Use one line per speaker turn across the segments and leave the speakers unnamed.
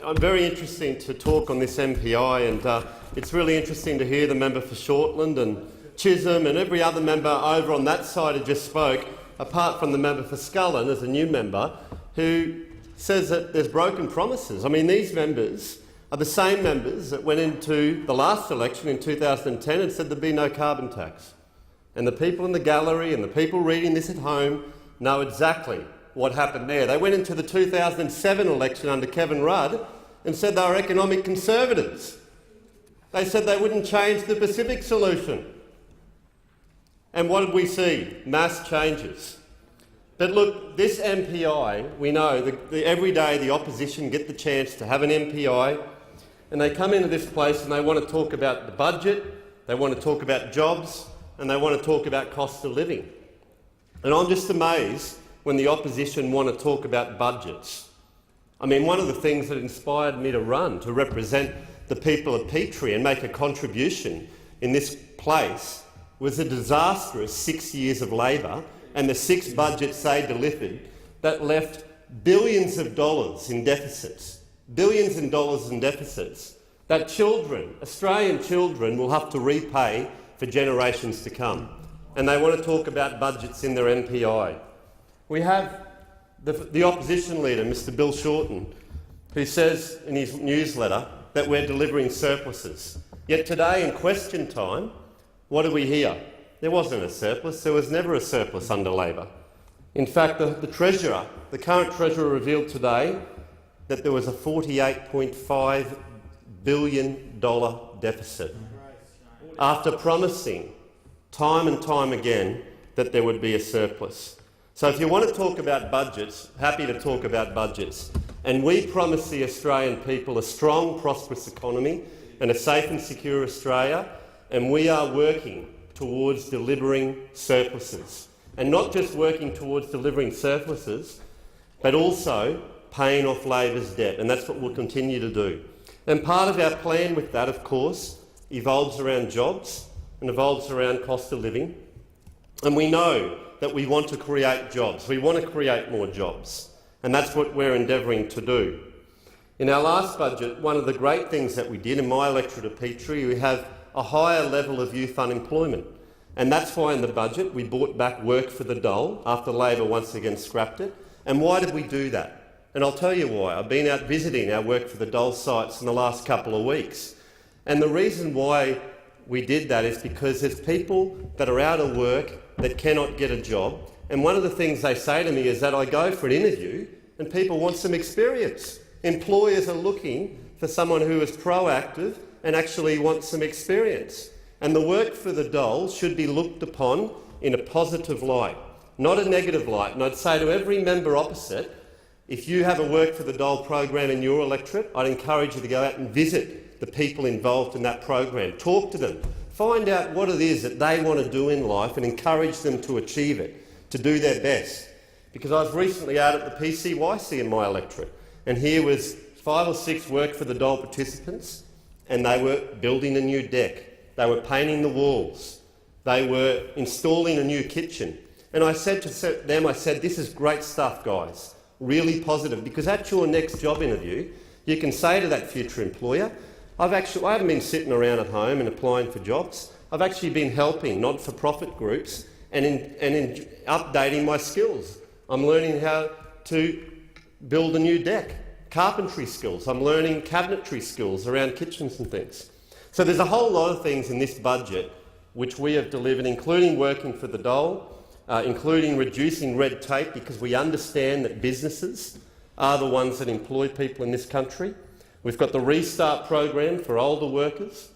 I'm very interesting to talk on this MPI, and it's really interesting to hear the member for Shortland and Chisholm and every other member over on that side who just spoke, apart from the member for Scullin as a new member, who says that there's broken promises. I mean, these members are the same members that went into the last election in 2010 and said there'd be no carbon tax. And the people in the gallery and the people reading this at home know exactly what happened there. They went into the 2007 election under Kevin Rudd and said they were economic conservatives. They said they wouldn't change the Pacific solution. And what did we see? Mass changes. But look, this MPI, we know that every day the opposition get the chance to have an MPI, and they come into this place and they want to talk about the budget, they want to talk about jobs, and they want to talk about cost of living. And I'm just amazed when the opposition want to talk about budgets. I mean, one of the things that inspired me to run, to represent the people of Petrie and make a contribution in this place, was the disastrous 6 years of Labor and the 6 budgets they delivered that left billions of dollars in deficits, that children, Australian children, will have to repay for generations to come. And they want to talk about budgets in their MPI. We have the opposition leader, Mr Bill Shorten, who says in his newsletter that we're delivering surpluses. Yet today, in question time, what do we hear? There wasn't a surplus. There was never a surplus under Labor. In fact, the current Treasurer revealed today that there was a $48.5 billion deficit after promising time and time again that there would be a surplus. So if you want to talk about budgets, happy to talk about budgets. And we promise the Australian people a strong, prosperous economy and a safe and secure Australia, and we are working towards delivering surpluses. And not just working towards delivering surpluses, but also paying off Labor's debt, and that's what we'll continue to do. And part of our plan with that, of course, evolves around jobs and evolves around cost of living. And we know that we want to create jobs. We want to create more jobs, and that's what we're endeavouring to do. In our last budget, one of the great things that we did in my electorate of Petrie, we have a higher level of youth unemployment. And that's why in the budget we brought back work for the dole after Labor once again scrapped it. And why did we do that? And I'll tell you why. I've been out visiting our work for the dole sites in the last couple of weeks. And the reason why we did that is because there's people that are out of work that cannot get a job. And one of the things they say to me is that I go for an interview and people want some experience. Employers are looking for someone who is proactive and actually wants some experience. And the work for the dole should be looked upon in a positive light, not a negative light. And I'd say to every member opposite, if you have a work for the dole program in your electorate, I'd encourage you to go out and visit the people involved in that program. Talk to them. Find out what it is that they want to do in life and encourage them to achieve it, to do their best. Because I was recently out at the PCYC in my electorate, and here was 5 or 6 work for the dole participants, and they were building a new deck. They were painting the walls. They were installing a new kitchen. And I said to them, this is great stuff, guys, really positive, because at your next job interview, you can say to that future employer, I haven't been sitting around at home and applying for jobs. I've actually been helping not-for-profit groups and in updating my skills. I'm learning how to build a new deck, carpentry skills. I'm learning cabinetry skills around kitchens and things. So there's a whole lot of things in this budget which we have delivered, including working for the dole, including reducing red tape, because we understand that businesses are the ones that employ people in this country. We've got the Restart program for older workers.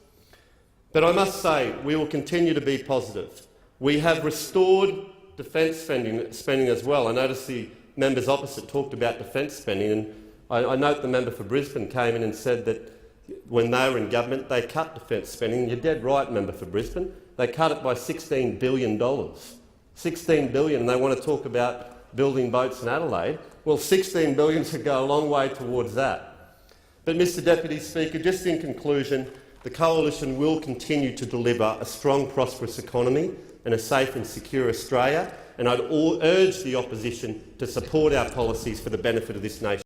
But I must say, we will continue to be positive. We have restored defence spending as well. I noticed the members opposite talked about defence spending, and I note the member for Brisbane came in and said that when they were in government, they cut defence spending. You're dead right, member for Brisbane. They cut it by $16 billion. $16 billion, and they want to talk about building boats in Adelaide. Well, $16 billion should go a long way towards that. But, Mr Deputy Speaker, just in conclusion, the Coalition will continue to deliver a strong, prosperous economy and a safe and secure Australia, and I'd urge the opposition to support our policies for the benefit of this nation.